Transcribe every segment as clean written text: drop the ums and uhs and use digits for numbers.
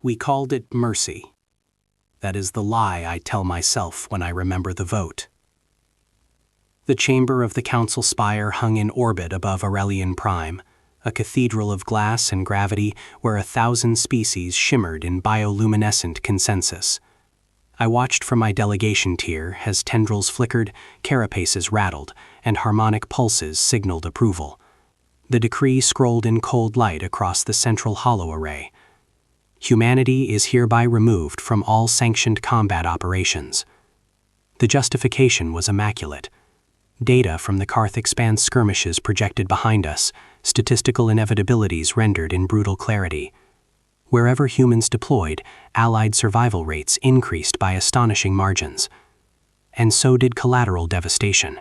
We called it mercy. That is the lie I tell myself when I remember the vote. The chamber of the council spire hung in orbit above Aurelian Prime, a cathedral of glass and gravity where 1,000 species shimmered in bioluminescent consensus. I watched from my delegation tier as tendrils flickered, carapaces rattled, and harmonic pulses signaled approval. The decree scrolled in cold light across the central hollow array. Humanity is hereby removed from all sanctioned combat operations. The justification was immaculate. Data from the Karth Expanse skirmishes projected behind us, statistical inevitabilities rendered in brutal clarity. Wherever humans deployed, Allied survival rates increased by astonishing margins. And so did collateral devastation.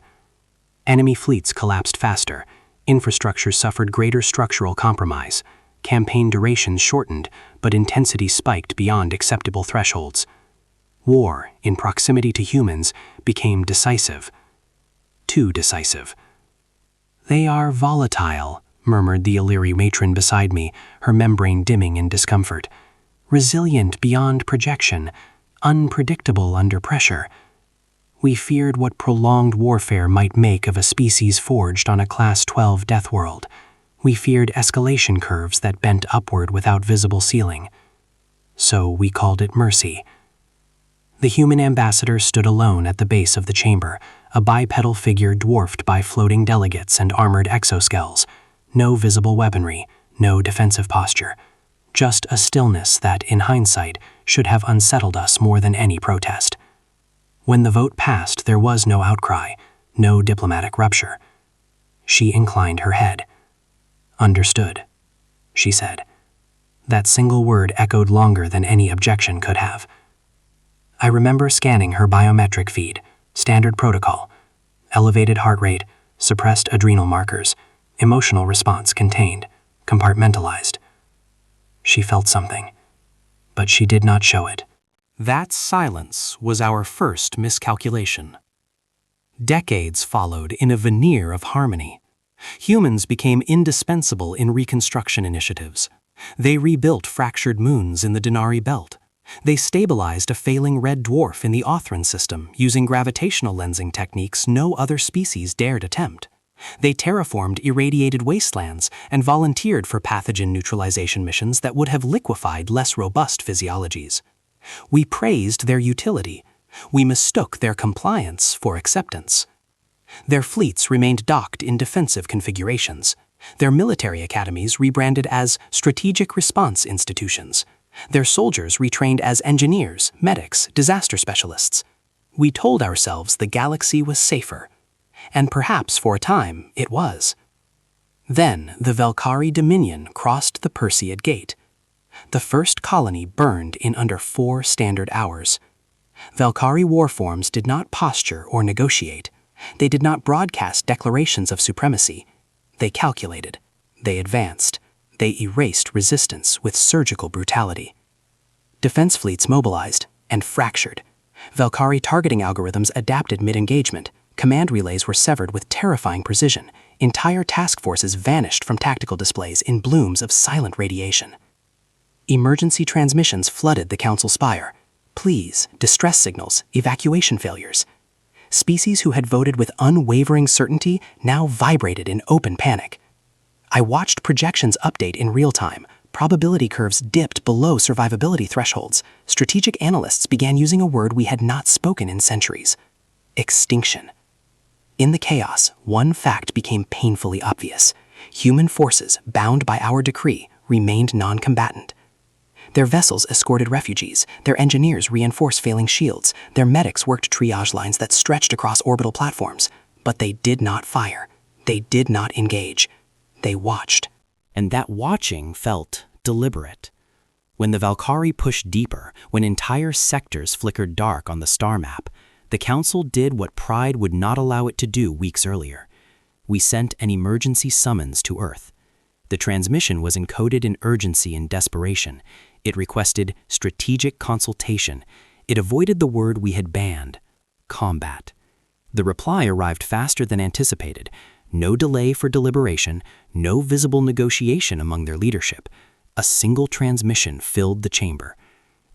Enemy fleets collapsed faster, infrastructure suffered greater structural compromise, campaign durations shortened, but intensity spiked beyond acceptable thresholds. War, in proximity to humans, became decisive. Too decisive. "They are volatile," murmured the Illyri matron beside me, her membrane dimming in discomfort. "Resilient beyond projection, unpredictable under pressure." We feared what prolonged warfare might make of a species forged on a Class 12 death world. We feared escalation curves that bent upward without visible ceiling. So we called it mercy. The human ambassador stood alone at the base of the chamber, a bipedal figure dwarfed by floating delegates and armored exoskells. No visible weaponry, no defensive posture. Just a stillness that, in hindsight, should have unsettled us more than any protest. When the vote passed, there was no outcry, no diplomatic rupture. She inclined her head. "Understood," she said. That single word echoed longer than any objection could have. I remember scanning her biometric feed, standard protocol, elevated heart rate, suppressed adrenal markers, emotional response contained, compartmentalized. She felt something, but she did not show it. That silence was our first miscalculation. Decades followed in a veneer of harmony. Humans became indispensable in reconstruction initiatives. They rebuilt fractured moons in the Denari Belt. They stabilized a failing red dwarf in the Othran system using gravitational lensing techniques no other species dared attempt. They terraformed irradiated wastelands and volunteered for pathogen neutralization missions that would have liquefied less robust physiologies. We praised their utility. We mistook their compliance for acceptance. Their fleets remained docked in defensive configurations. Their military academies rebranded as strategic response institutions. Their soldiers retrained as engineers, medics, disaster specialists. We told ourselves the galaxy was safer. And perhaps for a time it was. Then the Velkhari Dominion crossed the Perseid Gate. The first colony burned in under 4 standard hours. Velkhari warforms did not posture or negotiate. They did not broadcast declarations of supremacy. They calculated. They advanced. They erased resistance with surgical brutality. Defense fleets mobilized and fractured. Velkhari targeting algorithms adapted mid-engagement. Command relays were severed with terrifying precision. Entire task forces vanished from tactical displays in blooms of silent radiation. Emergency transmissions flooded the council spire. Pleas, distress signals, evacuation failures. Species who had voted with unwavering certainty now vibrated in open panic. I watched projections update in real time. Probability curves dipped below survivability thresholds. Strategic analysts began using a word we had not spoken in centuries: extinction. In the chaos, one fact became painfully obvious. Human forces, bound by our decree, remained non-combatant. Their vessels escorted refugees, their engineers reinforced failing shields, their medics worked triage lines that stretched across orbital platforms. But they did not fire. They did not engage. They watched. And that watching felt deliberate. When the Velkhari pushed deeper, when entire sectors flickered dark on the star map, the Council did what pride would not allow it to do weeks earlier. We sent an emergency summons to Earth. The transmission was encoded in urgency and desperation. It requested strategic consultation. It avoided the word we had banned: combat. The reply arrived faster than anticipated. No delay for deliberation, no visible negotiation among their leadership. A single transmission filled the chamber.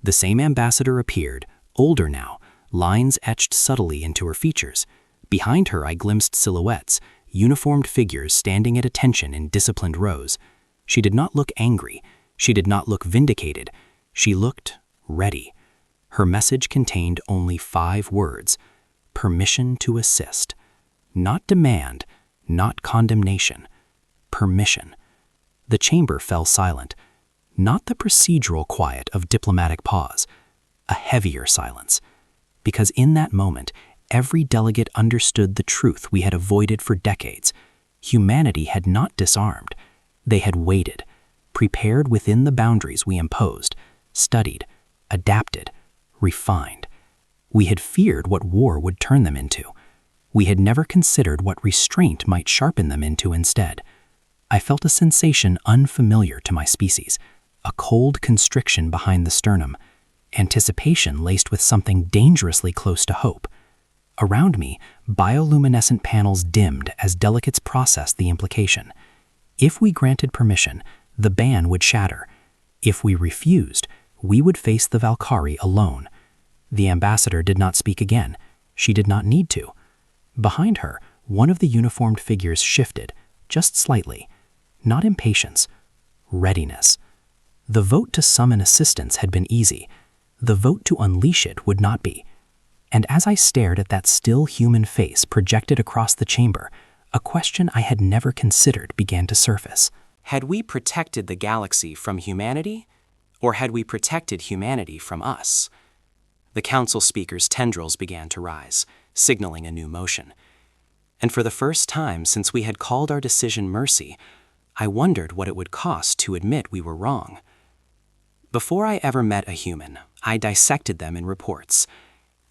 The same ambassador appeared, older now, lines etched subtly into her features. Behind her I glimpsed silhouettes, uniformed figures standing at attention in disciplined rows. She did not look angry. She did not look vindicated. She looked ready. Her message contained only 5 words: permission to assist. Not demand, not condemnation. Permission. The chamber fell silent. Not the procedural quiet of diplomatic pause, a heavier silence. Because in that moment, every delegate understood the truth we had avoided for decades. Humanity had not disarmed. They had waited, prepared within the boundaries we imposed, studied, adapted, refined. We had feared what war would turn them into. We had never considered what restraint might sharpen them into instead. I felt a sensation unfamiliar to my species, a cold constriction behind the sternum, anticipation laced with something dangerously close to hope. Around me, bioluminescent panels dimmed as delegates processed the implication. If we granted permission, the ban would shatter. If we refused, we would face the Valkyrie alone. The ambassador did not speak again. She did not need to. Behind her, one of the uniformed figures shifted, just slightly. Not impatience, readiness. The vote to summon assistance had been easy. The vote to unleash it would not be. And as I stared at that still human face projected across the chamber, a question I had never considered began to surface. Had we protected the galaxy from humanity, or had we protected humanity from us? The council speaker's tendrils began to rise, signaling a new motion. And for the first time since we had called our decision mercy, I wondered what it would cost to admit we were wrong. Before I ever met a human, I dissected them in reports.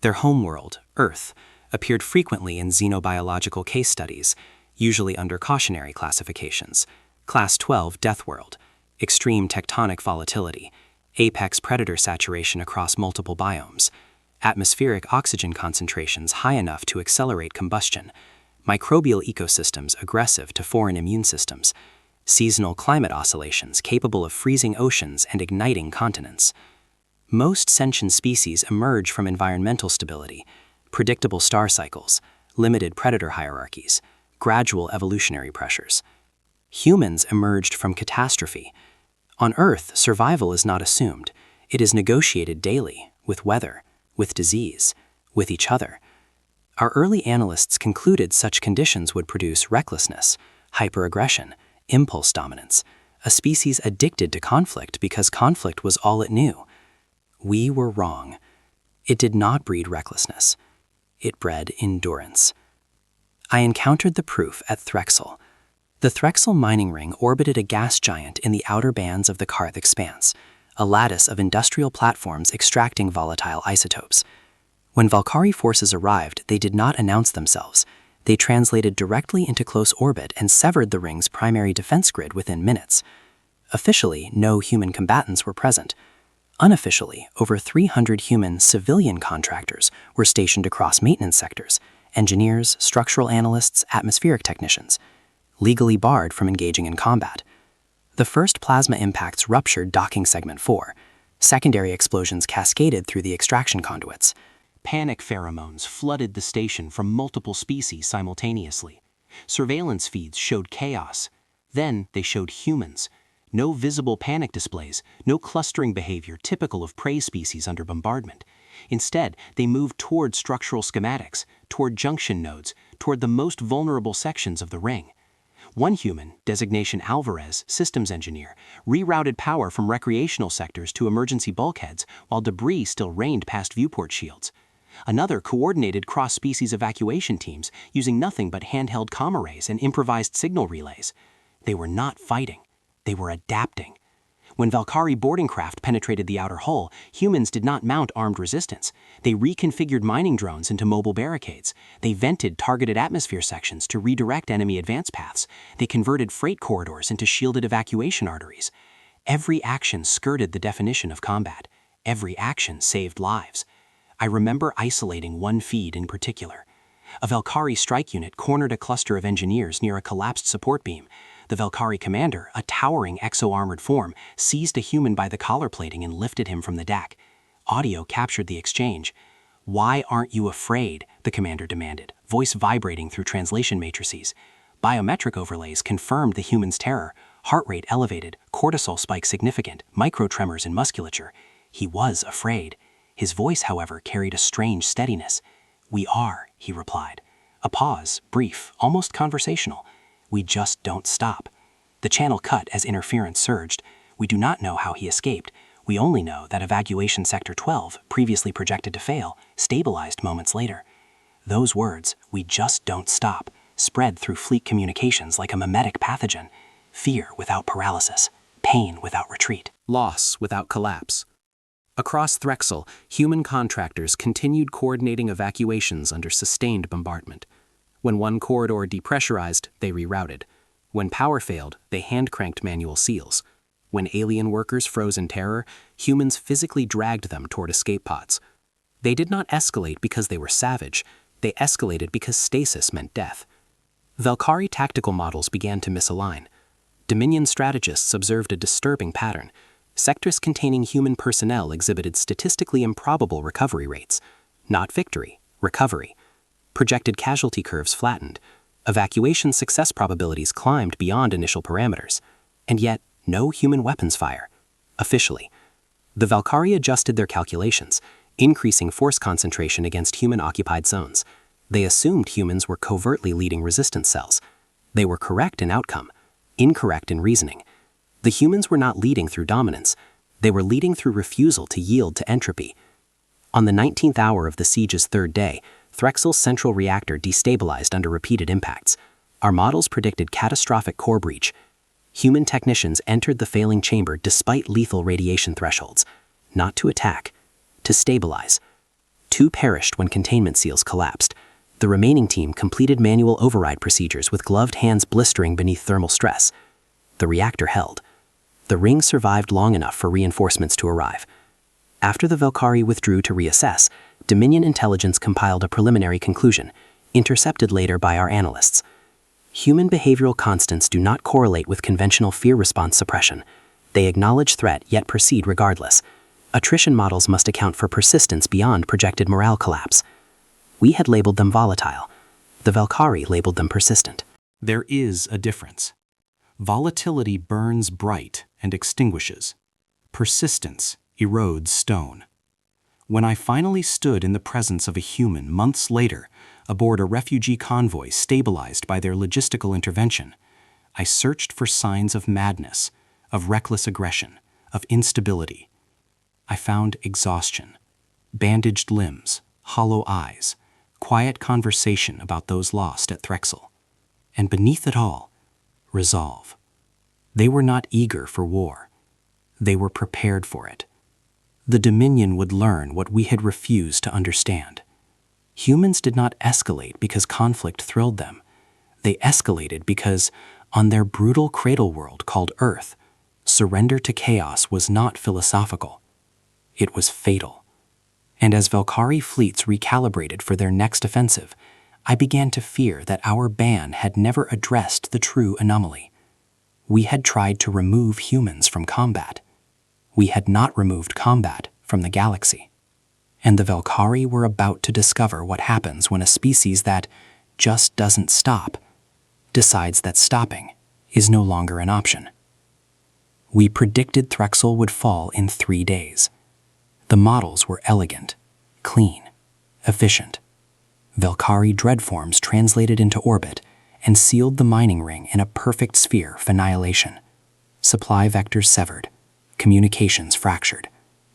Their homeworld, Earth, appeared frequently in xenobiological case studies, usually under cautionary classifications: Class 12 Death World, extreme tectonic volatility, apex predator saturation across multiple biomes, atmospheric oxygen concentrations high enough to accelerate combustion, microbial ecosystems aggressive to foreign immune systems, seasonal climate oscillations capable of freezing oceans and igniting continents. Most sentient species emerge from environmental stability, predictable star cycles, limited predator hierarchies, gradual evolutionary pressures. Humans emerged from catastrophe. On Earth, survival is not assumed. It is negotiated daily, with weather, with disease, with each other. Our early analysts concluded such conditions would produce recklessness, hyperaggression, impulse dominance, a species addicted to conflict because conflict was all it knew. We were wrong. It did not breed recklessness. It bred endurance. I encountered the proof at Threxel. The Threxel mining ring orbited a gas giant in the outer bands of the Karth expanse, a lattice of industrial platforms extracting volatile isotopes. When Valkyrie forces arrived, they did not announce themselves. They translated directly into close orbit and severed the ring's primary defense grid within minutes. Officially, no human combatants were present. Unofficially, over 300 human civilian contractors were stationed across maintenance sectors: engineers, structural analysts, atmospheric technicians, legally barred from engaging in combat. The first plasma impacts ruptured docking segment 4. Secondary explosions cascaded through the extraction conduits. Panic pheromones flooded the station from multiple species simultaneously. Surveillance feeds showed chaos. Then they showed humans. No visible panic displays, no clustering behavior typical of prey species under bombardment. Instead, they moved toward structural schematics, toward junction nodes, toward the most vulnerable sections of the ring. One human, designation Alvarez, systems engineer, rerouted power from recreational sectors to emergency bulkheads while debris still rained past viewport shields. Another coordinated cross-species evacuation teams using nothing but handheld comm arrays and improvised signal relays. They were not fighting. They were adapting. When Valkyrie boarding craft penetrated the outer hull, humans did not mount armed resistance. They reconfigured mining drones into mobile barricades. They vented targeted atmosphere sections to redirect enemy advance paths. They converted freight corridors into shielded evacuation arteries. Every action skirted the definition of combat. Every action saved lives. I remember isolating one feed in particular. A Valkyrie strike unit cornered a cluster of engineers near a collapsed support beam. The The Velkhari commander, a towering exo-armored form, seized a human by the collar plating and lifted him from the deck. Audio captured the exchange. "Why aren't you afraid?" the commander demanded, voice vibrating through translation matrices. Biometric overlays confirmed the human's terror. Heart rate elevated, cortisol spike significant, microtremors in musculature. He was afraid. His voice, however, carried a strange steadiness. "We are," he replied. A pause, brief, almost conversational. "We just don't stop." The channel cut as interference surged. We do not know how he escaped. We only know that evacuation sector 12, previously projected to fail, stabilized moments later. Those words, "we just don't stop," spread through fleet communications like a mimetic pathogen. Fear without paralysis, pain without retreat, loss without collapse. Across Threxel, human contractors continued coordinating evacuations under sustained bombardment. When one corridor depressurized, they rerouted. When power failed, they hand-cranked manual seals. When alien workers froze in terror, humans physically dragged them toward escape pods. They did not escalate because they were savage. They escalated because stasis meant death. Velkhari tactical models began to misalign. Dominion strategists observed a disturbing pattern. Sectors containing human personnel exhibited statistically improbable recovery rates. Not victory, recovery. Projected casualty curves flattened. Evacuation success probabilities climbed beyond initial parameters. And yet, no human weapons fire. Officially. The Velkhari adjusted their calculations, increasing force concentration against human-occupied zones. They assumed humans were covertly leading resistance cells. They were correct in outcome, incorrect in reasoning. The humans were not leading through dominance. They were leading through refusal to yield to entropy. On the 19th hour of the siege's third day, Threxel's central reactor destabilized under repeated impacts. Our models predicted catastrophic core breach. Human technicians entered the failing chamber despite lethal radiation thresholds, not to attack, to stabilize. 2 perished when containment seals collapsed. The remaining team completed manual override procedures with gloved hands blistering beneath thermal stress. The reactor held. The ring survived long enough for reinforcements to arrive. After the Velkhari withdrew to reassess, Dominion intelligence compiled a preliminary conclusion, intercepted later by our analysts. Human behavioral constants do not correlate with conventional fear response suppression. They acknowledge threat yet proceed regardless. Attrition models must account for persistence beyond projected morale collapse. We had labeled them volatile. The Velkhari labeled them persistent. There is a difference. Volatility burns bright and extinguishes. Persistence erodes stone. When I finally stood in the presence of a human months later, aboard a refugee convoy stabilized by their logistical intervention, I searched for signs of madness, of reckless aggression, of instability. I found exhaustion, bandaged limbs, hollow eyes, quiet conversation about those lost at Threxel. And beneath it all, resolve. They were not eager for war. They were prepared for it. The Dominion would learn what we had refused to understand. Humans did not escalate because conflict thrilled them. They escalated because, on their brutal cradle world called Earth, surrender to chaos was not philosophical. It was fatal. And as Velkhari fleets recalibrated for their next offensive, I began to fear that our ban had never addressed the true anomaly. We had tried to remove humans from combat. We had not removed combat from the galaxy. And the Velkhari were about to discover what happens when a species that just doesn't stop decides that stopping is no longer an option. We predicted Threxel would fall in 3 days. The models were elegant, clean, efficient. Velkhari dreadforms translated into orbit and sealed the mining ring in a perfect sphere of annihilation. Supply vectors severed, communications fractured,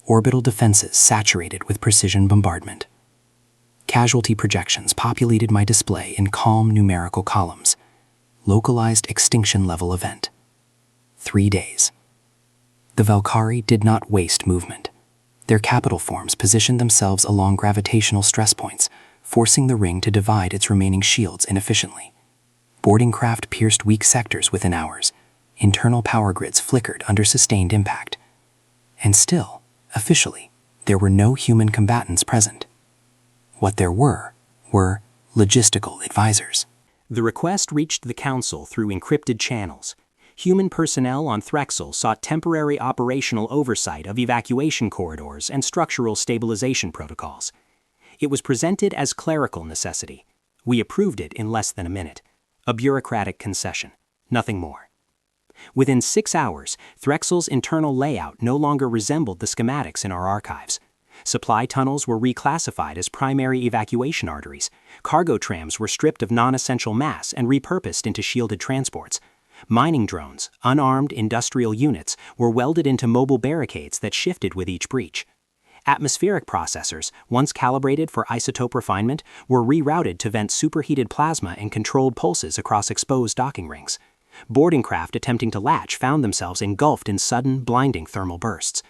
orbital defenses saturated with precision bombardment. Casualty projections populated my display in calm numerical columns. Localized extinction level event. 3 days. The Velkhari did not waste movement. Their capital forms positioned themselves along gravitational stress points, forcing the ring to divide its remaining shields inefficiently. Boarding craft pierced weak sectors within hours. Internal power grids flickered under sustained impact. And still, officially, there were no human combatants present. What there were logistical advisors. The request reached the Council through encrypted channels, Human personnel on Threxel sought temporary operational oversight of evacuation corridors and structural stabilization protocols. It was presented as clerical necessity. We approved it in less than a minute. A bureaucratic concession, nothing more. Within 6 hours, Threxel's internal layout no longer resembled the schematics in our archives. Supply tunnels were reclassified as primary evacuation arteries. Cargo trams were stripped of non-essential mass and repurposed into shielded transports. Mining drones, unarmed industrial units, were welded into mobile barricades that shifted with each breach. Atmospheric processors, once calibrated for isotope refinement, were rerouted to vent superheated plasma and controlled pulses across exposed docking rings. Boarding craft attempting to latch found themselves engulfed in sudden, blinding thermal bursts.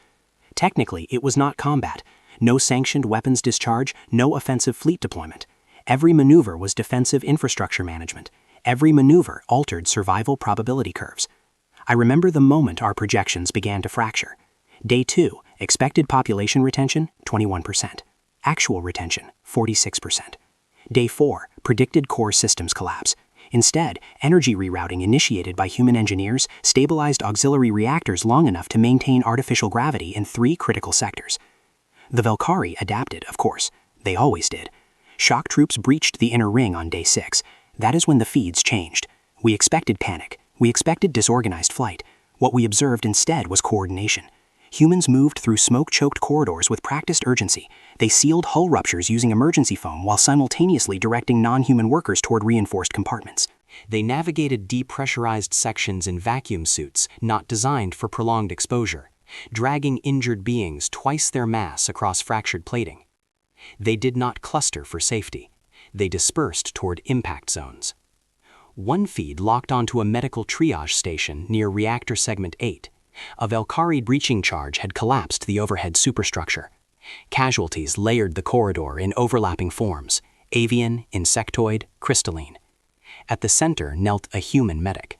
Technically, it was not combat. No sanctioned weapons discharge, no offensive fleet deployment. Every maneuver was defensive infrastructure management. Every maneuver altered survival probability curves. I remember the moment our projections began to fracture. Day 2, expected population retention, 21%. Actual retention, 46%. Day 4, predicted core systems collapse. Instead, energy rerouting initiated by human engineers stabilized auxiliary reactors long enough to maintain artificial gravity in 3 critical sectors. The Valkyrie adapted, of course. They always did. Shock troops breached the inner ring on day 6. That is when the feeds changed. We expected panic. We expected disorganized flight. What we observed instead was coordination. Humans moved through smoke-choked corridors with practiced urgency. They sealed hull ruptures using emergency foam while simultaneously directing non-human workers toward reinforced compartments. They navigated depressurized sections in vacuum suits not designed for prolonged exposure, dragging injured beings twice their mass across fractured plating. They did not cluster for safety. They dispersed toward impact zones. One feed locked onto a medical triage station near reactor segment 8. A Valkyrie breaching charge had collapsed the overhead superstructure. Casualties layered the corridor in overlapping forms: avian, insectoid, crystalline. At the center knelt a human medic.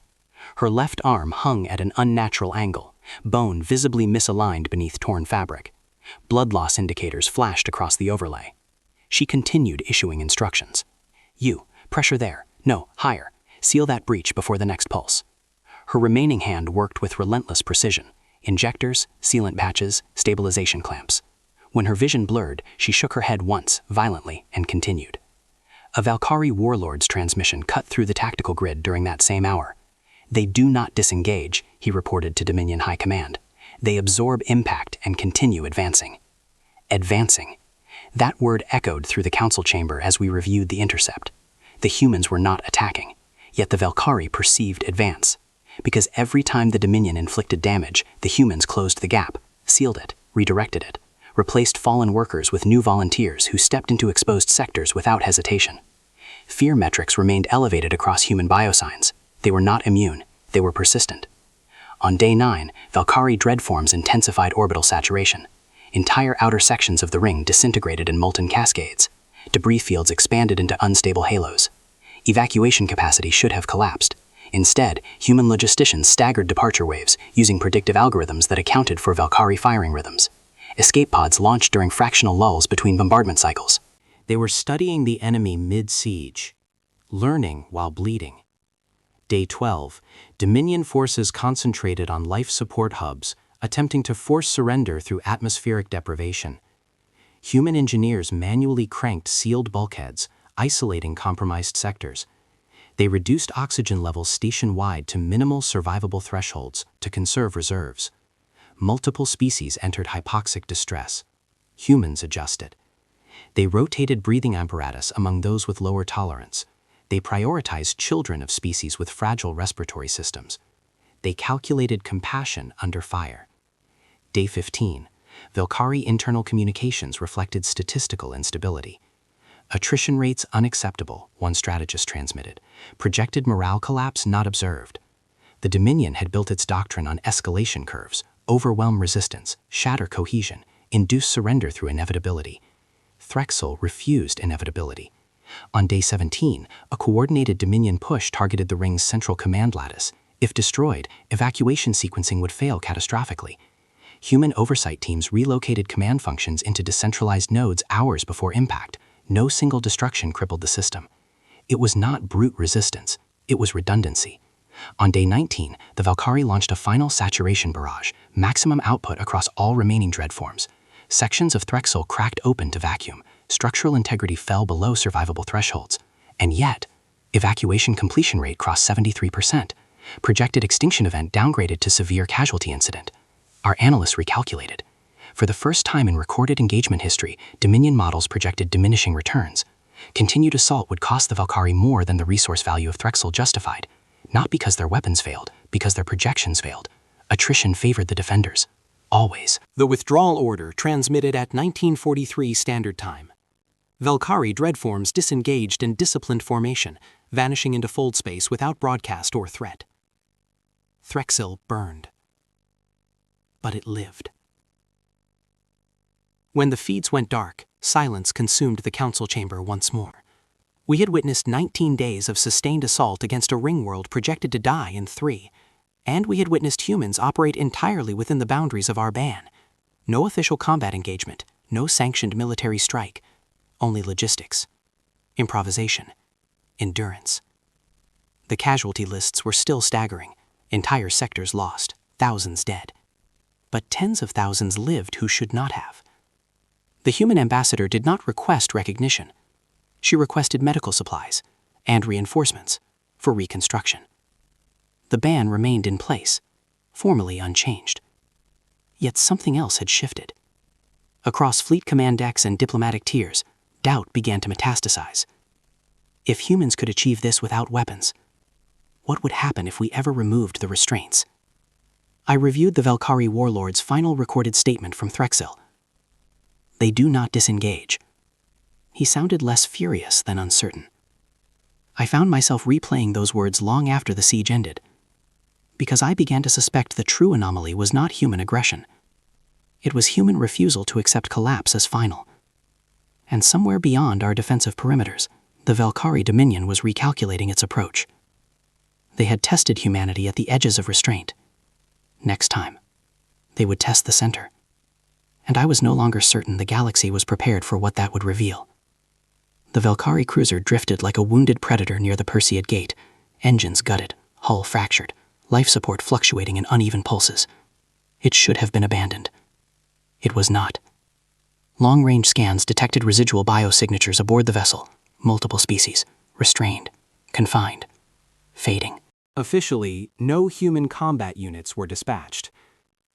Her left arm hung at an unnatural angle, bone visibly misaligned beneath torn fabric. Blood loss indicators flashed across the overlay. She continued issuing instructions. "You, pressure there. No, higher. Seal that breach before the next pulse." Her remaining hand worked with relentless precision: injectors, sealant patches, stabilization clamps. When her vision blurred, she shook her head once, violently, and continued. A Valkyrie warlord's transmission cut through the tactical grid during that same hour. "They do not disengage," he reported to Dominion High Command. "They absorb impact and continue advancing." Advancing. That word echoed through the council chamber as we reviewed the intercept. The humans were not attacking, yet the Valkyrie perceived advance. Because every time the Dominion inflicted damage, the humans closed the gap, sealed it, redirected it, replaced fallen workers with new volunteers who stepped into exposed sectors without hesitation. Fear metrics remained elevated across human biosigns. They were not immune, they were persistent. On day 9, Valkyrie dreadforms intensified orbital saturation. Entire outer sections of the ring disintegrated in molten cascades. Debris fields expanded into unstable halos. Evacuation capacity should have collapsed. Instead, human logisticians staggered departure waves using predictive algorithms that accounted for Valkyrie firing rhythms. Escape pods launched during fractional lulls between bombardment cycles. They were studying the enemy mid-siege, learning while bleeding. Day 12, Dominion forces concentrated on life support hubs, attempting to force surrender through atmospheric deprivation. Human engineers manually cranked sealed bulkheads, isolating compromised sectors. They reduced oxygen levels station-wide to minimal survivable thresholds to conserve reserves. Multiple species entered hypoxic distress. Humans adjusted. They rotated breathing apparatus among those with lower tolerance. They prioritized children of species with fragile respiratory systems. They calculated compassion under fire. Day 15, Valkyrie internal communications reflected statistical instability. "Attrition rates unacceptable," one strategist transmitted. "Projected morale collapse not observed." The Dominion had built its doctrine on escalation curves: overwhelm resistance, shatter cohesion, induce surrender through inevitability. Threxel refused inevitability. On day 17, a coordinated Dominion push targeted the ring's central command lattice. If destroyed, evacuation sequencing would fail catastrophically. Human oversight teams relocated command functions into decentralized nodes hours before impact. No single destruction crippled the system. It was not brute resistance, it was redundancy. On day 19, the Valkyrie launched a final saturation barrage, maximum output across all remaining dread forms. Sections of Threxel cracked open to vacuum, structural integrity fell below survivable thresholds. And yet, evacuation completion rate crossed 73%. Projected extinction event downgraded to severe casualty incident. Our analysts recalculated. For the first time in recorded engagement history, Dominion models projected diminishing returns. Continued assault would cost the Valkyrie more than the resource value of Threxel justified. Not because their weapons failed, because their projections failed. Attrition favored the defenders. Always. The withdrawal order transmitted at 1943 Standard Time. Valkyrie dreadforms disengaged in disciplined formation, vanishing into fold space without broadcast or threat. Threxil burned. But it lived. When the feeds went dark, silence consumed the council chamber once more. We had witnessed 19 days of sustained assault against a ring world projected to die in 3, and we had witnessed humans operate entirely within the boundaries of our ban. No official combat engagement, no sanctioned military strike, only logistics, improvisation, endurance. The casualty lists were still staggering, entire sectors lost, thousands dead. But tens of thousands lived who should not have. The human ambassador did not request recognition. She requested medical supplies and reinforcements for reconstruction. The ban remained in place, formally unchanged. Yet something else had shifted. Across fleet command decks and diplomatic tiers, doubt began to metastasize. If humans could achieve this without weapons, what would happen if we ever removed the restraints? I reviewed the Valkyrie warlord's final recorded statement from Threxil. They do not disengage. He sounded less furious than uncertain. I found myself replaying those words long after the siege ended, because I began to suspect the true anomaly was not human aggression. It was human refusal to accept collapse as final. And somewhere beyond our defensive perimeters, the Valkyrie Dominion was recalculating its approach. They had tested humanity at the edges of restraint. Next time, they would test the center. And I was no longer certain the galaxy was prepared for what that would reveal. The Valkyrie cruiser drifted like a wounded predator near the Perseid Gate, engines gutted, hull fractured, life support fluctuating in uneven pulses. It should have been abandoned. It was not. Long-range scans detected residual biosignatures aboard the vessel, multiple species, restrained, confined, fading. Officially, no human combat units were dispatched.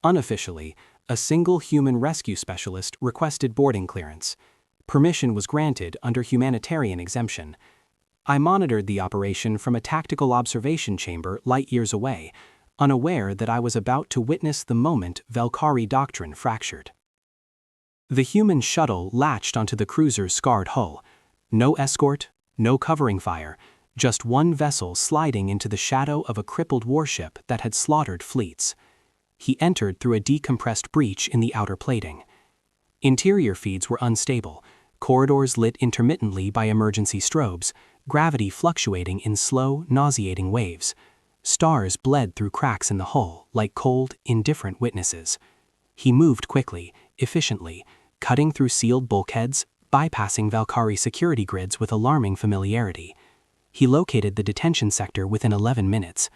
Unofficially, a single human rescue specialist requested boarding clearance. Permission was granted under humanitarian exemption. I monitored the operation from a tactical observation chamber light years away, unaware that I was about to witness the moment Valkyrie doctrine fractured. The human shuttle latched onto the cruiser's scarred hull. No escort, no covering fire, just one vessel sliding into the shadow of a crippled warship that had slaughtered fleets. He entered through a decompressed breach in the outer plating. Interior feeds were unstable, corridors lit intermittently by emergency strobes, gravity fluctuating in slow, nauseating waves. Stars bled through cracks in the hull like cold, indifferent witnesses. He moved quickly, efficiently, cutting through sealed bulkheads, bypassing Valkyrie security grids with alarming familiarity. He located the detention sector within 11 minutes.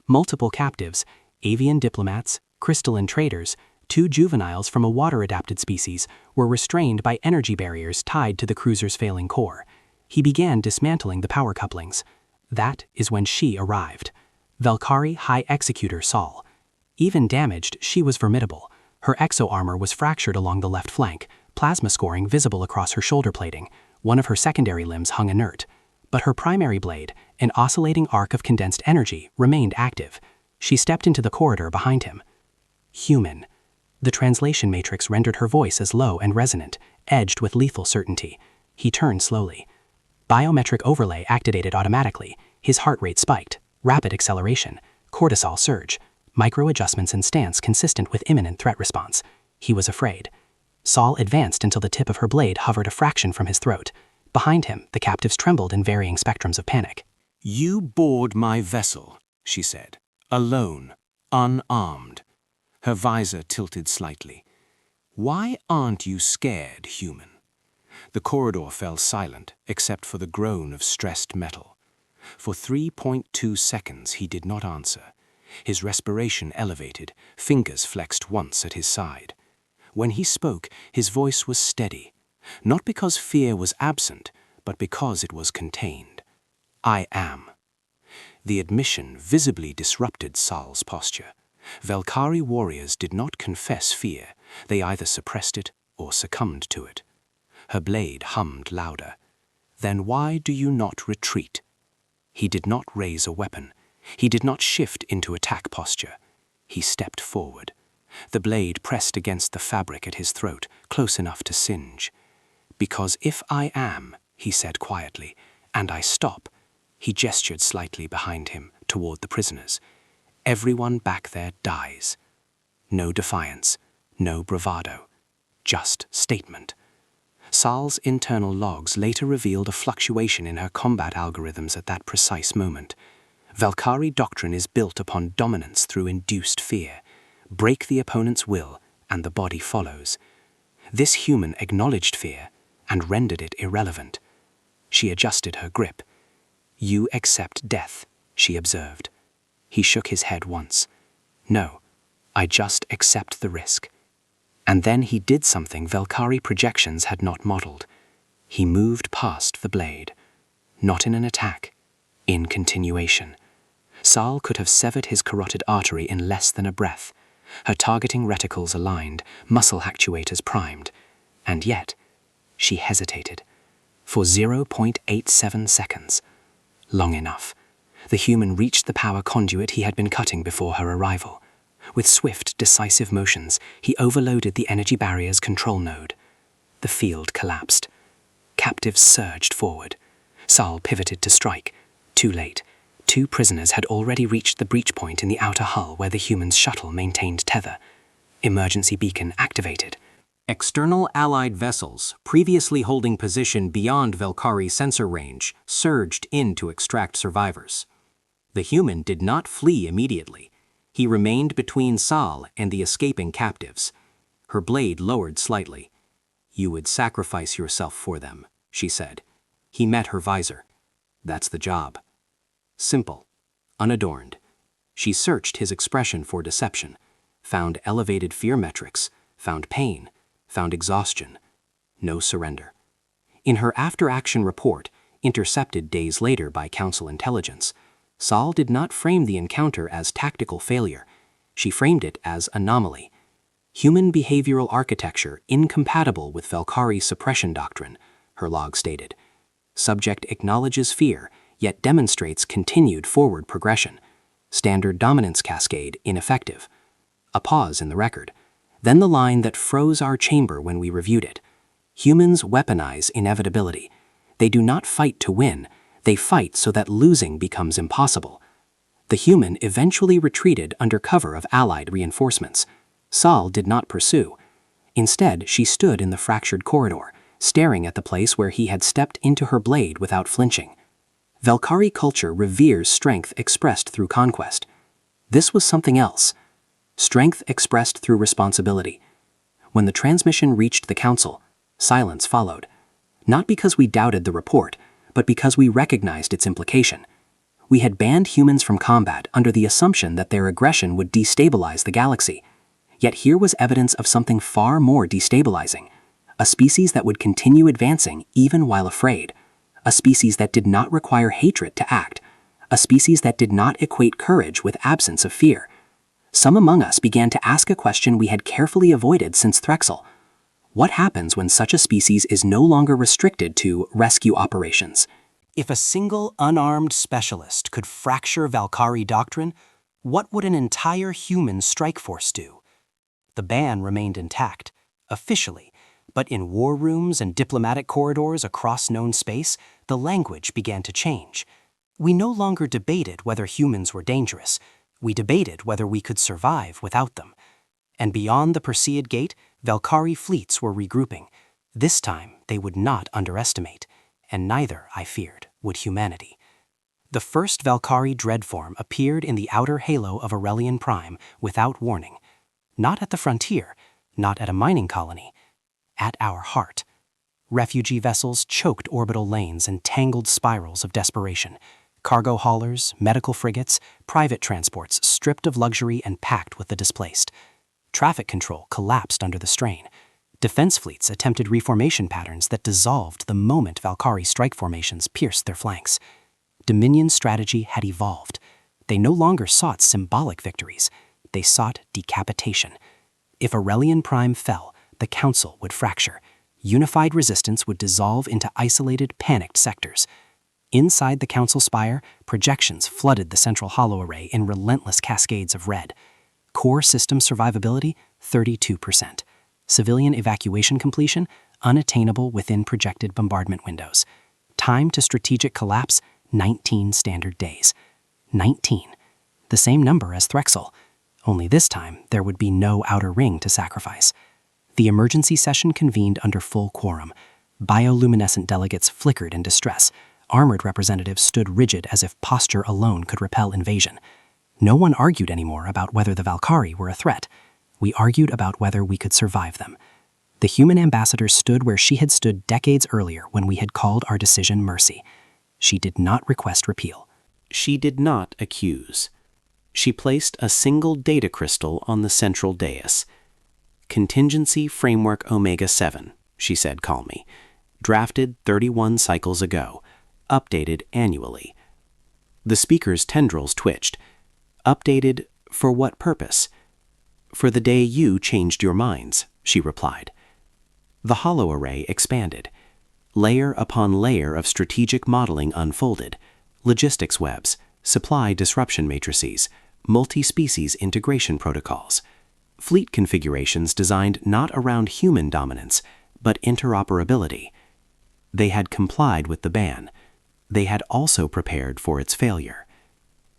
Multiple captives, avian diplomats, crystalline traders, 2 juveniles from a water-adapted species, were restrained by energy barriers tied to the cruiser's failing core. He began dismantling the power couplings. That is when she arrived. Valkyrie High Executor Sol. Even damaged, she was formidable. Her exo-armor was fractured along the left flank, plasma scoring visible across her shoulder plating. One of her secondary limbs hung inert. But her primary blade, an oscillating arc of condensed energy, remained active. She stepped into the corridor behind him. Human. The translation matrix rendered her voice as low and resonant, edged with lethal certainty. He turned slowly. Biometric overlay activated automatically. His heart rate spiked. Rapid acceleration. Cortisol surge. Micro-adjustments in stance consistent with imminent threat response. He was afraid. Sol advanced until the tip of her blade hovered a fraction from his throat. Behind him, the captives trembled in varying spectrums of panic. "You board my vessel," she said, "alone, unarmed." Her visor tilted slightly. "Why aren't you scared, human?" The corridor fell silent, except for the groan of stressed metal. For 3.2 seconds he did not answer. His respiration elevated, fingers flexed once at his side. When he spoke, his voice was steady, not because fear was absent, but because it was contained. I am. The admission visibly disrupted Sal's posture. Velkhari warriors did not confess fear. They either suppressed it or succumbed to it. Her blade hummed louder. Then why do you not retreat? He did not raise a weapon. He did not shift into attack posture. He stepped forward. The blade pressed against the fabric at his throat, close enough to singe. Because if I am, he said quietly, and I stop, he gestured slightly behind him, toward the prisoners. Everyone back there dies. No defiance, no bravado, just statement. Sal's internal logs later revealed a fluctuation in her combat algorithms at that precise moment. Velkhari doctrine is built upon dominance through induced fear. Break the opponent's will, and the body follows. This human acknowledged fear and rendered it irrelevant. She adjusted her grip. You accept death, she observed. He shook his head once. No, I just accept the risk. And then he did something Velkhari projections had not modeled. He moved past the blade. Not in an attack, in continuation. Sal could have severed his carotid artery in less than a breath. Her targeting reticles aligned, muscle actuators primed. And yet, she hesitated. For 0.87 seconds. Long enough. The human reached the power conduit he had been cutting before her arrival. With swift, decisive motions, he overloaded the energy barrier's control node. The field collapsed. Captives surged forward. Sal pivoted to strike. Too late. 2 prisoners had already reached the breach point in the outer hull where the human's shuttle maintained tether. Emergency beacon activated. External Allied vessels, previously holding position beyond Velkhari sensor range, surged in to extract survivors. The human did not flee immediately. He remained between Sal and the escaping captives. Her blade lowered slightly. You would sacrifice yourself for them, she said. He met her visor. That's the job. Simple, unadorned. She searched his expression for deception, found elevated fear metrics, found pain, found exhaustion. No surrender. In her after-action report, intercepted days later by Council intelligence, Sal did not frame the encounter as tactical failure. She framed it as anomaly. Human behavioral architecture incompatible with Velkhari's suppression doctrine, her log stated. Subject acknowledges fear, yet demonstrates continued forward progression. Standard dominance cascade ineffective. A pause in the record. Then the line that froze our chamber when we reviewed it. Humans weaponize inevitability. They do not fight to win. They fight so that losing becomes impossible. The human eventually retreated under cover of Allied reinforcements. Sal did not pursue. Instead, she stood in the fractured corridor, staring at the place where he had stepped into her blade without flinching. Velkhari culture reveres strength expressed through conquest. This was something else. Strength expressed through responsibility. When the transmission reached the Council, silence followed. Not because we doubted the report, but because we recognized its implication. We had banned humans from combat under the assumption that their aggression would destabilize the galaxy. Yet here was evidence of something far more destabilizing. A species that would continue advancing even while afraid. A species that did not require hatred to act. A species that did not equate courage with absence of fear. Some among us began to ask a question we had carefully avoided since Threxel. What happens when such a species is no longer restricted to rescue operations? If a single unarmed specialist could fracture Velkhari doctrine, what would an entire human strike force do? The ban remained intact, officially, but in war rooms and diplomatic corridors across known space, the language began to change. We no longer debated whether humans were dangerous. We debated whether we could survive without them. And beyond the Perseid Gate, Velkhari fleets were regrouping. This time, they would not underestimate, and neither, I feared, would humanity. The first Velkhari dreadform appeared in the outer halo of Aurelian Prime without warning. Not at the frontier, not at a mining colony, at our heart. Refugee vessels choked orbital lanes in tangled spirals of desperation. Cargo haulers, medical frigates, private transports stripped of luxury and packed with the displaced. Traffic control collapsed under the strain. Defense fleets attempted reformation patterns that dissolved the moment Valkyrie strike formations pierced their flanks. Dominion's strategy had evolved. They no longer sought symbolic victories. They sought decapitation. If Aurelian Prime fell, the Council would fracture. Unified resistance would dissolve into isolated, panicked sectors. Inside the Council spire, projections flooded the central hollow array in relentless cascades of red. Core system survivability, 32%. Civilian evacuation completion, unattainable within projected bombardment windows. Time to strategic collapse, 19 standard days. 19. The same number as Threxel. Only this time, there would be no outer ring to sacrifice. The emergency session convened under full quorum. Bioluminescent delegates flickered in distress. Armored representatives stood rigid as if posture alone could repel invasion. No one argued anymore about whether the Valkyrie were a threat. We argued about whether we could survive them. The human ambassador stood where she had stood decades earlier when we had called our decision mercy. She did not request repeal. She did not accuse. She placed a single data crystal on the central dais. Contingency Framework Omega-7, she said calmly, drafted 31 cycles ago, updated annually. The speaker's tendrils twitched. Updated for what purpose? For the day you changed your minds, she replied. The hollow array expanded. Layer upon layer of strategic modeling unfolded. Logistics webs, supply disruption matrices, multi-species integration protocols. Fleet configurations designed not around human dominance, but interoperability. They had complied with the ban. They had also prepared for its failure.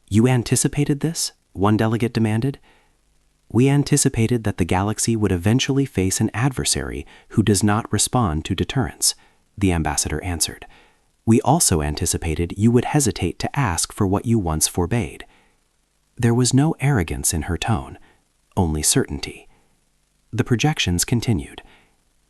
You anticipated this? One delegate demanded. We anticipated that the galaxy would eventually face an adversary who does not respond to deterrence, the ambassador answered. We also anticipated you would hesitate to ask for what you once forbade. There was no arrogance in her tone, only certainty. The projections continued.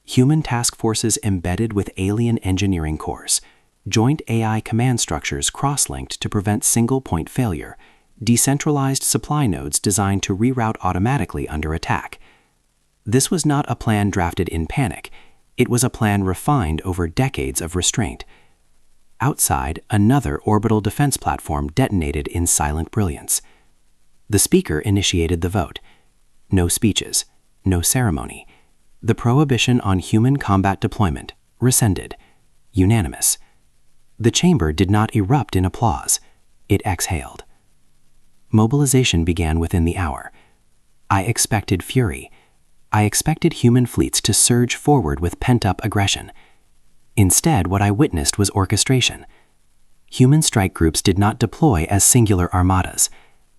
Human task forces embedded with alien engineering cores, joint AI command structures cross-linked to prevent single-point failure, decentralized supply nodes designed to reroute automatically under attack. This was not a plan drafted in panic. It was a plan refined over decades of restraint. Outside, another orbital defense platform detonated in silent brilliance. The speaker initiated the vote. No speeches, no ceremony. The prohibition on human combat deployment, rescinded. Unanimous. The chamber did not erupt in applause. It exhaled. Mobilization began within the hour. I expected fury. I expected human fleets to surge forward with pent-up aggression. Instead, what I witnessed was orchestration. Human strike groups did not deploy as singular armadas.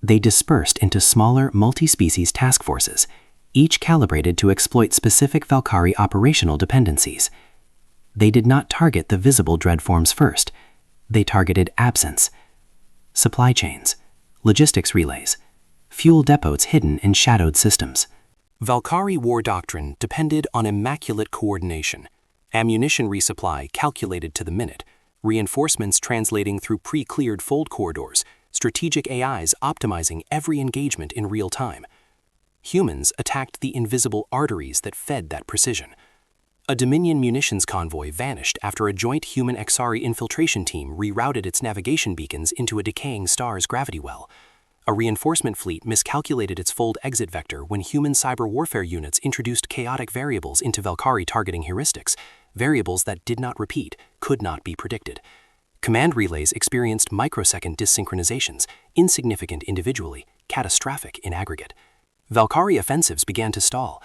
They dispersed into smaller multi-species task forces, each calibrated to exploit specific Valkyrie operational dependencies. They did not target the visible dreadforms first. They targeted absence. Supply chains, logistics relays, fuel depots hidden in shadowed systems. Valkyrie war doctrine depended on immaculate coordination, ammunition resupply calculated to the minute, reinforcements translating through pre-cleared fold corridors, strategic AIs optimizing every engagement in real time. Humans attacked the invisible arteries that fed that precision. A Dominion munitions convoy vanished after a joint human Exari infiltration team rerouted its navigation beacons into a decaying star's gravity well. A reinforcement fleet miscalculated its fold exit vector when human cyber warfare units introduced chaotic variables into Valkyrie targeting heuristics, variables that did not repeat, could not be predicted. Command relays experienced microsecond dysynchronizations, insignificant individually, catastrophic in aggregate. Valkyrie offensives began to stall.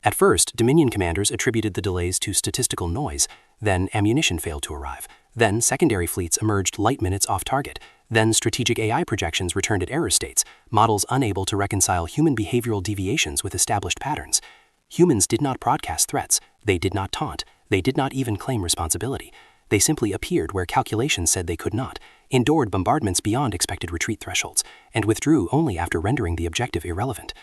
At first, Dominion commanders attributed the delays to statistical noise, then ammunition failed to arrive, then secondary fleets emerged light minutes off target, then strategic AI projections returned at error states, models unable to reconcile human behavioral deviations with established patterns. Humans did not broadcast threats, they did not taunt, they did not even claim responsibility. They simply appeared where calculations said they could not, endured bombardments beyond expected retreat thresholds, and withdrew only after rendering the objective irrelevant.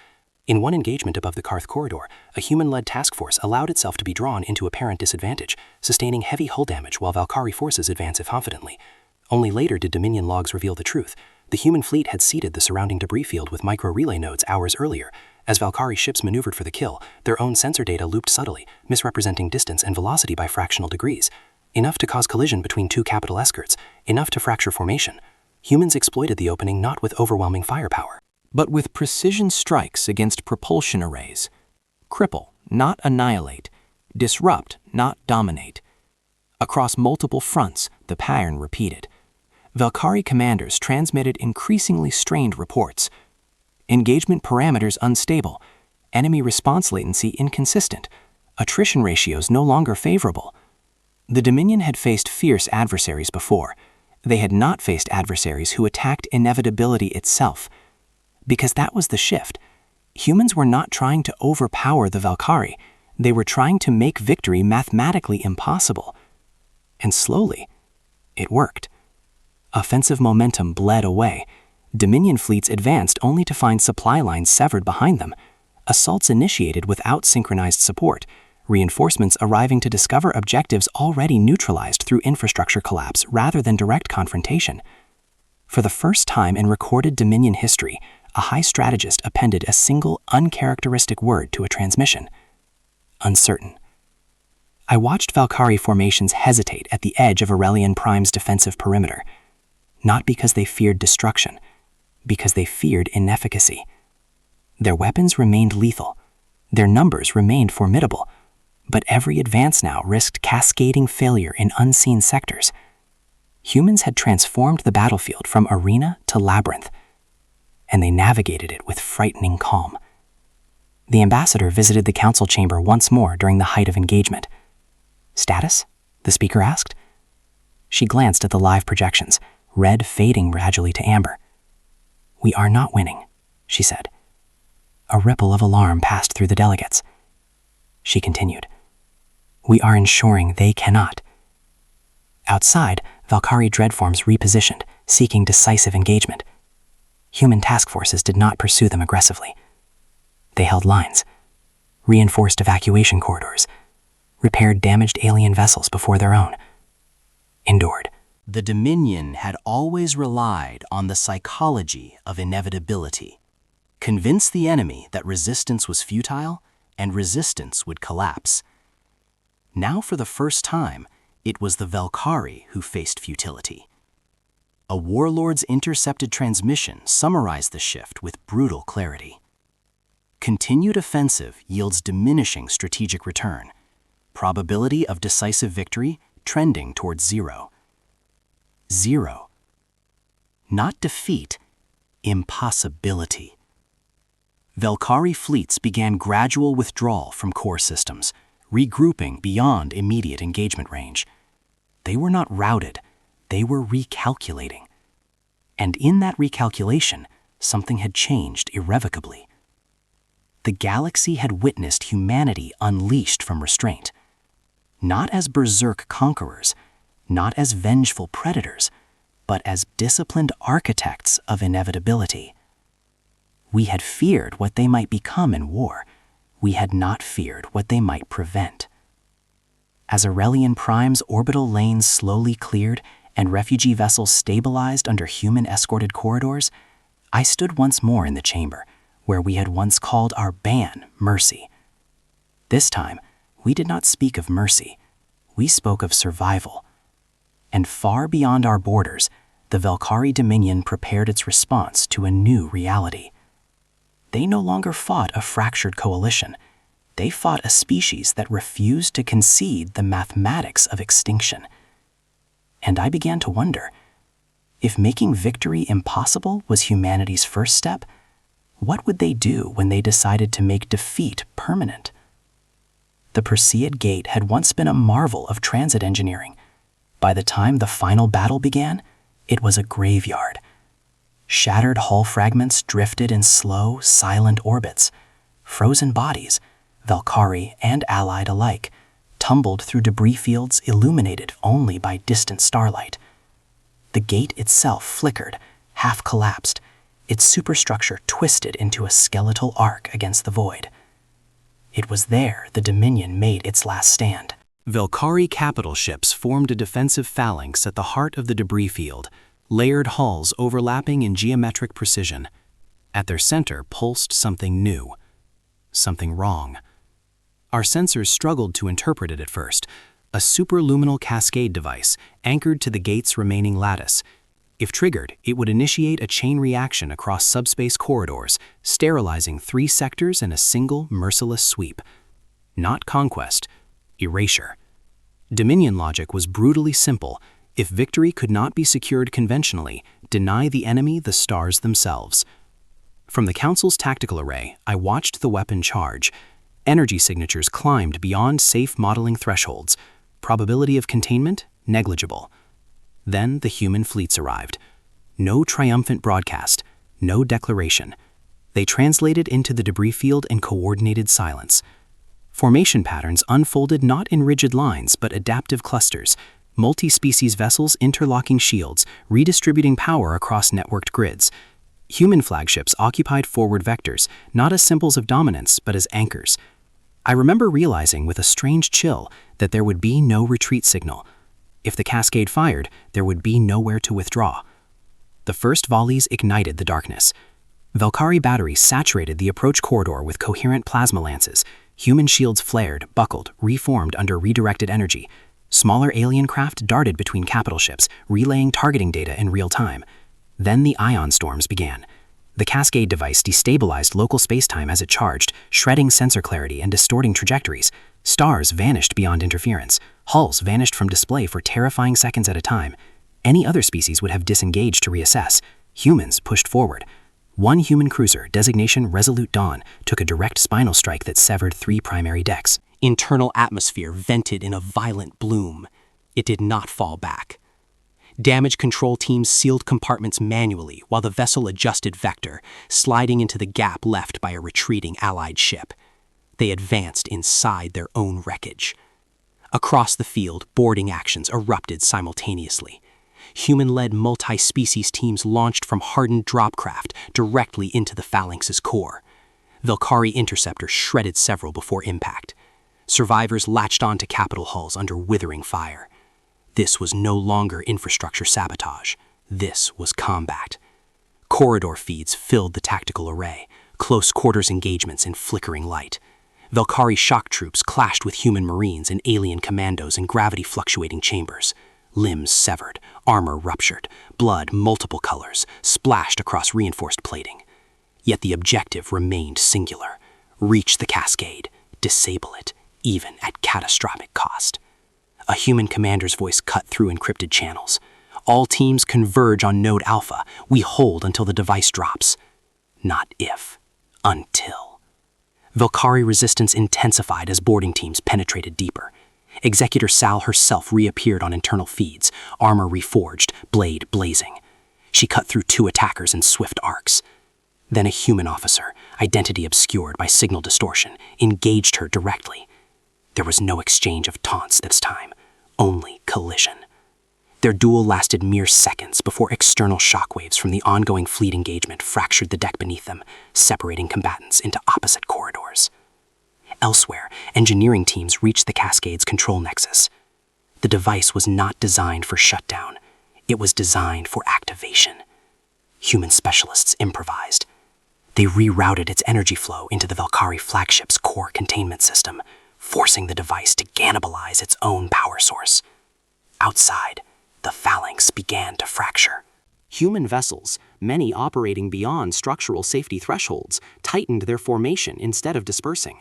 In one engagement above the Karth corridor, a human-led task force allowed itself to be drawn into apparent disadvantage, sustaining heavy hull damage while Valkyrie forces advanced confidently. Only later did Dominion logs reveal the truth. The human fleet had seeded the surrounding debris field with micro-relay nodes hours earlier. As Valkyrie ships maneuvered for the kill, their own sensor data looped subtly, misrepresenting distance and velocity by fractional degrees. Enough to cause collision between two capital escorts, enough to fracture formation. Humans exploited the opening not with overwhelming firepower, but with precision strikes against propulsion arrays. Cripple, not annihilate. Disrupt, not dominate. Across multiple fronts, the pattern repeated. Valkyrie commanders transmitted increasingly strained reports. Engagement parameters unstable, enemy response latency inconsistent, attrition ratios no longer favorable. The Dominion had faced fierce adversaries before. They had not faced adversaries who attacked inevitability itself. Because that was the shift. Humans were not trying to overpower the Valkyrie. They were trying to make victory mathematically impossible. And slowly, it worked. Offensive momentum bled away. Dominion fleets advanced only to find supply lines severed behind them. Assaults initiated without synchronized support. Reinforcements arriving to discover objectives already neutralized through infrastructure collapse rather than direct confrontation. For the first time in recorded Dominion history, a high strategist appended a single uncharacteristic word to a transmission. Uncertain. I watched Valkyrie formations hesitate at the edge of Aurelian Prime's defensive perimeter. Not because they feared destruction, because they feared inefficacy. Their weapons remained lethal. Their numbers remained formidable. But every advance now risked cascading failure in unseen sectors. Humans had transformed the battlefield from arena to labyrinth, and they navigated it with frightening calm. The ambassador visited the council chamber once more during the height of engagement. "Status?" the speaker asked. She glanced at the live projections, red fading gradually to amber. "We are not winning," she said. A ripple of alarm passed through the delegates. She continued, "We are ensuring they cannot." Outside, Valkyrie dreadforms repositioned, seeking decisive engagement. Human task forces did not pursue them aggressively. They held lines, reinforced evacuation corridors, repaired damaged alien vessels before their own, endured. The Dominion had always relied on the psychology of inevitability. Convince the enemy that resistance was futile, and resistance would collapse. Now, for the first time, it was the Valkyrie who faced futility. A warlord's intercepted transmission summarized the shift with brutal clarity. Continued offensive yields diminishing strategic return. Probability of decisive victory trending towards 0. 0. Not defeat, impossibility. Valkyrie fleets began gradual withdrawal from core systems, regrouping beyond immediate engagement range. They were not routed, they were recalculating. And in that recalculation, something had changed irrevocably. The galaxy had witnessed humanity unleashed from restraint. Not as berserk conquerors, not as vengeful predators, but as disciplined architects of inevitability. We had feared what they might become in war. We had not feared what they might prevent. As Aurelian Prime's orbital lanes slowly cleared and refugee vessels stabilized under human-escorted corridors, I stood once more in the chamber, where we had once called our ban mercy. This time, we did not speak of mercy. We spoke of survival. And far beyond our borders, the Valkyrie Dominion prepared its response to a new reality. They no longer fought a fractured coalition. They fought a species that refused to concede the mathematics of extinction. And I began to wonder, if making victory impossible was humanity's first step, what would they do when they decided to make defeat permanent? The Perseid Gate had once been a marvel of transit engineering. By the time the final battle began, it was a graveyard. Shattered hull fragments drifted in slow, silent orbits. Frozen bodies, Valkyrie and Allied alike, tumbled through debris fields illuminated only by distant starlight. The gate itself flickered, half collapsed, its superstructure twisted into a skeletal arc against the void. It was there the Dominion made its last stand. Velkari capital ships formed a defensive phalanx at the heart of the debris field, layered hulls overlapping in geometric precision. At their center pulsed something new, something wrong. Our sensors struggled to interpret it at first, a superluminal cascade device anchored to the gate's remaining lattice. If triggered, it would initiate a chain reaction across subspace corridors, sterilizing 3 sectors in a single merciless sweep. Not conquest, erasure. Dominion logic was brutally simple. If victory could not be secured conventionally, deny the enemy the stars themselves. From the Council's tactical array, I watched the weapon charge. Energy signatures climbed beyond safe modeling thresholds. Probability of containment, negligible. Then the human fleets arrived. No triumphant broadcast, no declaration. They translated into the debris field in coordinated silence. Formation patterns unfolded not in rigid lines but adaptive clusters, multi-species vessels interlocking shields, redistributing power across networked grids. Human flagships occupied forward vectors, not as symbols of dominance but as anchors. I remember realizing with a strange chill that there would be no retreat signal. If the cascade fired, there would be nowhere to withdraw. The first volleys ignited the darkness. Velkari batteries saturated the approach corridor with coherent plasma lances. Human shields flared, buckled, reformed under redirected energy. Smaller alien craft darted between capital ships, relaying targeting data in real time. Then the ion storms began. The cascade device destabilized local spacetime as it charged, shredding sensor clarity and distorting trajectories. Stars vanished beyond interference. Hulls vanished from display for terrifying seconds at a time. Any other species would have disengaged to reassess. Humans pushed forward. One human cruiser, designation Resolute Dawn, took a direct spinal strike that severed 3 primary decks. Internal atmosphere vented in a violent bloom. It did not fall back. Damage control teams sealed compartments manually while the vessel adjusted vector, sliding into the gap left by a retreating Allied ship. They advanced inside their own wreckage. Across the field, boarding actions erupted simultaneously. Human-led multi-species teams launched from hardened dropcraft directly into the phalanx's core. Velkari interceptors shredded several before impact. Survivors latched onto capital hulls under withering fire. This was no longer infrastructure sabotage. This was combat. Corridor feeds filled the tactical array, close quarters engagements in flickering light. Velkari shock troops clashed with human marines and alien commandos in gravity-fluctuating chambers. Limbs severed, armor ruptured, blood multiple colors, splashed across reinforced plating. Yet the objective remained singular. Reach the cascade, disable it, even at catastrophic cost. A human commander's voice cut through encrypted channels. All teams converge on Node Alpha. We hold until the device drops. Not if, until. Velkari resistance intensified as boarding teams penetrated deeper. Executor Sal herself reappeared on internal feeds, armor reforged, blade blazing. She cut through 2 attackers in swift arcs. Then a human officer, identity obscured by signal distortion, engaged her directly. There was no exchange of taunts this time, only collision. Their duel lasted mere seconds before external shockwaves from the ongoing fleet engagement fractured the deck beneath them, separating combatants into opposite corridors. Elsewhere, engineering teams reached the cascade's control nexus. The device was not designed for shutdown. It was designed for activation. Human specialists improvised. They rerouted its energy flow into the Velkari flagship's core containment system, forcing the device to cannibalize its own power source. Outside, the phalanx began to fracture. Human vessels, many operating beyond structural safety thresholds, tightened their formation instead of dispersing.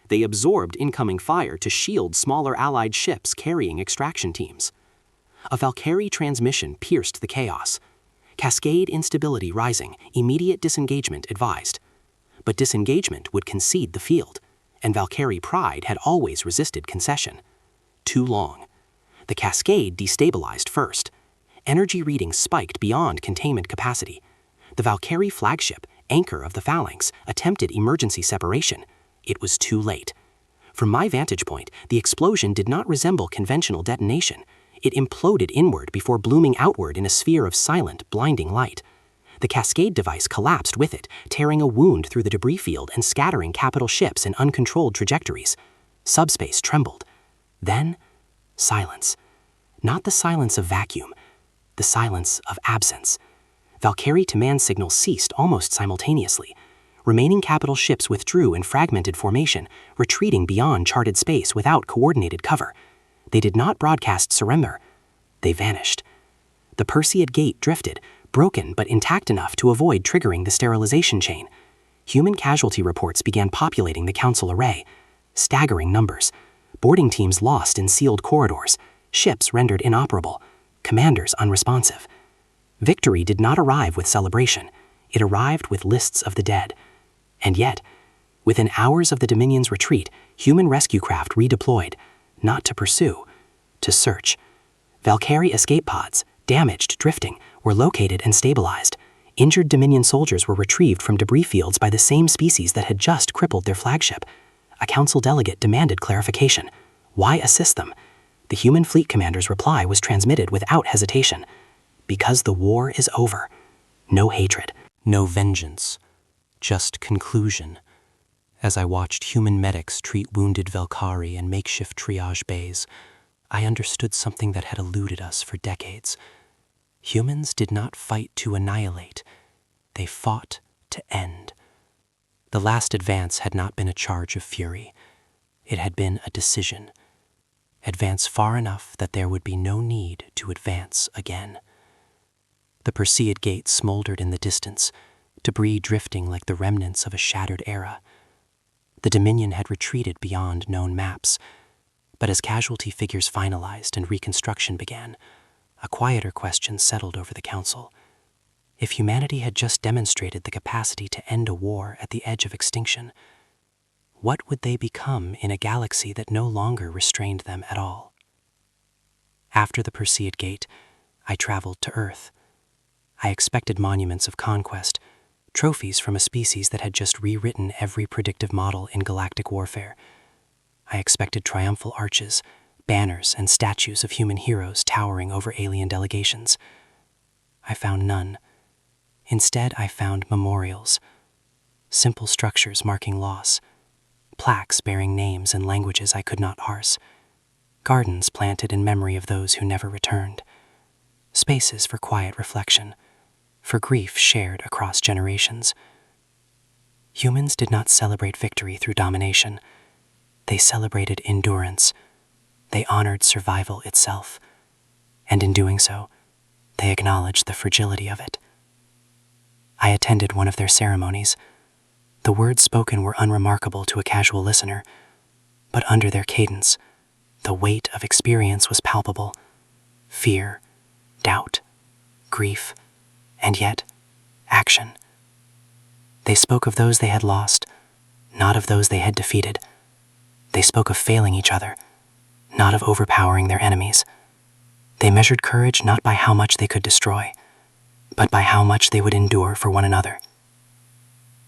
They absorbed incoming fire to shield smaller Allied ships carrying extraction teams. A Velkari transmission pierced the chaos. Cascade instability rising, immediate disengagement advised. But disengagement would concede the field, and Velkari pride had always resisted concession. Too long. The cascade destabilized first. Energy readings spiked beyond containment capacity. The Velkari flagship, anchor of the phalanx, attempted emergency separation. It was too late. From my vantage point, the explosion did not resemble conventional detonation. It imploded inward before blooming outward in a sphere of silent, blinding light. The cascade device collapsed with it, tearing a wound through the debris field and scattering capital ships in uncontrolled trajectories. Subspace trembled. Then, Silence. Not the silence of vacuum, the silence of absence. Valkyrie to man signals ceased almost simultaneously. Remaining capital ships withdrew in fragmented formation, retreating beyond charted space without coordinated cover. They did not broadcast surrender. They vanished. The Perseid gate drifted, broken but intact enough to avoid triggering the sterilization chain. Human casualty reports began populating the Council array. Staggering numbers. Boarding teams lost in sealed corridors, ships rendered inoperable, commanders unresponsive. Victory did not arrive with celebration. It arrived with lists of the dead. And yet, within hours of the Dominion's retreat, human rescue craft redeployed, not to pursue, to search. Valkyrie escape pods, damaged, drifting, were located and stabilized. Injured Dominion soldiers were retrieved from debris fields by the same species that had just crippled their flagship. A council delegate demanded clarification. Why assist them? The human fleet commander's reply was transmitted without hesitation. Because the war is over. No hatred. No vengeance. Just conclusion. As I watched human medics treat wounded Valkyrie in makeshift triage bays, I understood something that had eluded us for decades. Humans did not fight to annihilate. They fought to end. The last advance had not been a charge of fury. It had been a decision. Advance far enough that there would be no need to advance again. The Perseid gate smoldered in the distance, debris drifting like the remnants of a shattered era. The Dominion had retreated beyond known maps, but as casualty figures finalized and reconstruction began, a quieter question settled over the Council. If humanity had just demonstrated the capacity to end a war at the edge of extinction, what would they become in a galaxy that no longer restrained them at all? After the Perseid Gate, I traveled to Earth. I expected monuments of conquest, trophies from a species that had just rewritten every predictive model in galactic warfare. I expected triumphal arches, banners, and statues of human heroes towering over alien delegations. I found none. Instead, I found memorials, simple structures marking loss, plaques bearing names and languages I could not parse, gardens planted in memory of those who never returned, spaces for quiet reflection, for grief shared across generations. Humans did not celebrate victory through domination. They celebrated endurance. They honored survival itself. And in doing so, they acknowledged the fragility of it. I attended one of their ceremonies. The words spoken were unremarkable to a casual listener, but under their cadence, the weight of experience was palpable. Fear, doubt, grief, and yet, action. They spoke of those they had lost, not of those they had defeated. They spoke of failing each other, not of overpowering their enemies. They measured courage not by how much they could destroy, but by how much they would endure for one another.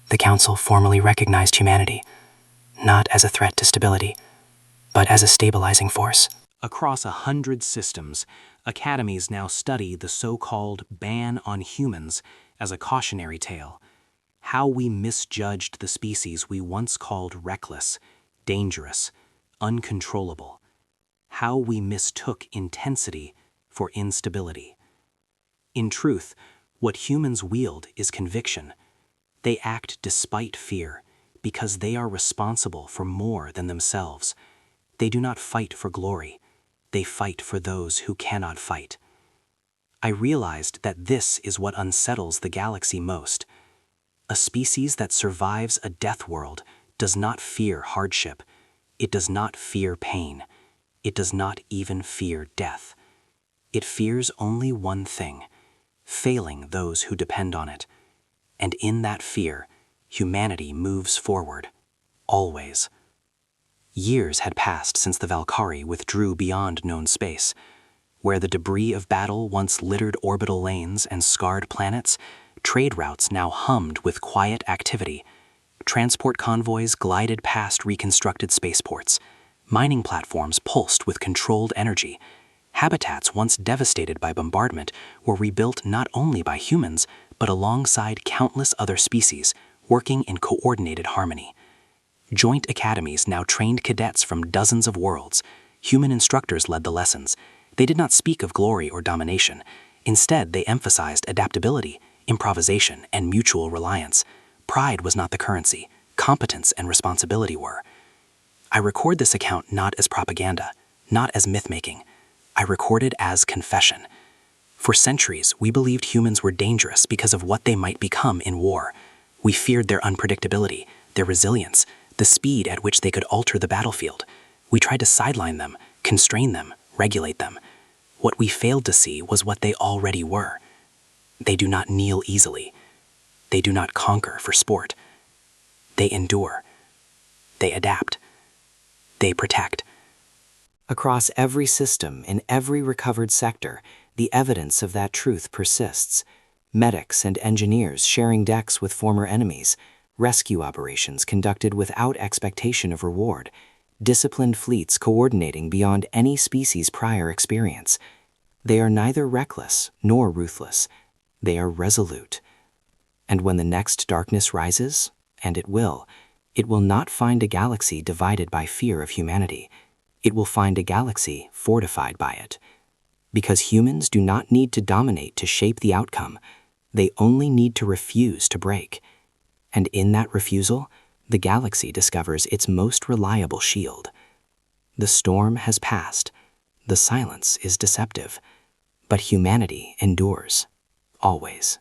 The Council formally recognized humanity, not as a threat to stability, but as a stabilizing force. Across 100 systems, academies now study the so-called ban on humans as a cautionary tale. How we misjudged the species we once called reckless, dangerous, uncontrollable. How we mistook intensity for instability. In truth, what humans wield is conviction. They act despite fear, because they are responsible for more than themselves. They do not fight for glory. They fight for those who cannot fight. I realized that this is what unsettles the galaxy most. A species that survives a death world does not fear hardship. It does not fear pain. It does not even fear death. It fears only one thing: failing those who depend on it. And in that fear, humanity moves forward, always. Years had passed since the Valkyrie withdrew beyond known space. Where the debris of battle once littered orbital lanes and scarred planets, trade routes now hummed with quiet activity. Transport convoys glided past reconstructed spaceports. Mining platforms pulsed with controlled energy. Habitats once devastated by bombardment were rebuilt not only by humans, but alongside countless other species, working in coordinated harmony. Joint academies now trained cadets from dozens of worlds, Human instructors led the lessons. They did not speak of glory or domination. Instead, they emphasized adaptability, improvisation, and mutual reliance. Pride was not the currency. Competence and responsibility were. I record this account not as propaganda, not as myth-making. I record it as confession. For centuries, we believed humans were dangerous because of what they might become in war. We feared their unpredictability, their resilience, the speed at which they could alter the battlefield. We tried to sideline them, constrain them, regulate them. What we failed to see was what they already were. They do not kneel easily. They do not conquer for sport. They endure. They adapt. They protect. Across every system, in every recovered sector, the evidence of that truth persists. Medics and engineers sharing decks with former enemies, rescue operations conducted without expectation of reward, disciplined fleets coordinating beyond any species' prior experience. They are neither reckless nor ruthless. They are resolute. And when the next darkness rises, and it will not find a galaxy divided by fear of humanity. It will find a galaxy fortified by it. Because humans do not need to dominate to shape the outcome. They only need to refuse to break. And in that refusal, the galaxy discovers its most reliable shield. The storm has passed. The silence is deceptive. But humanity endures. Always.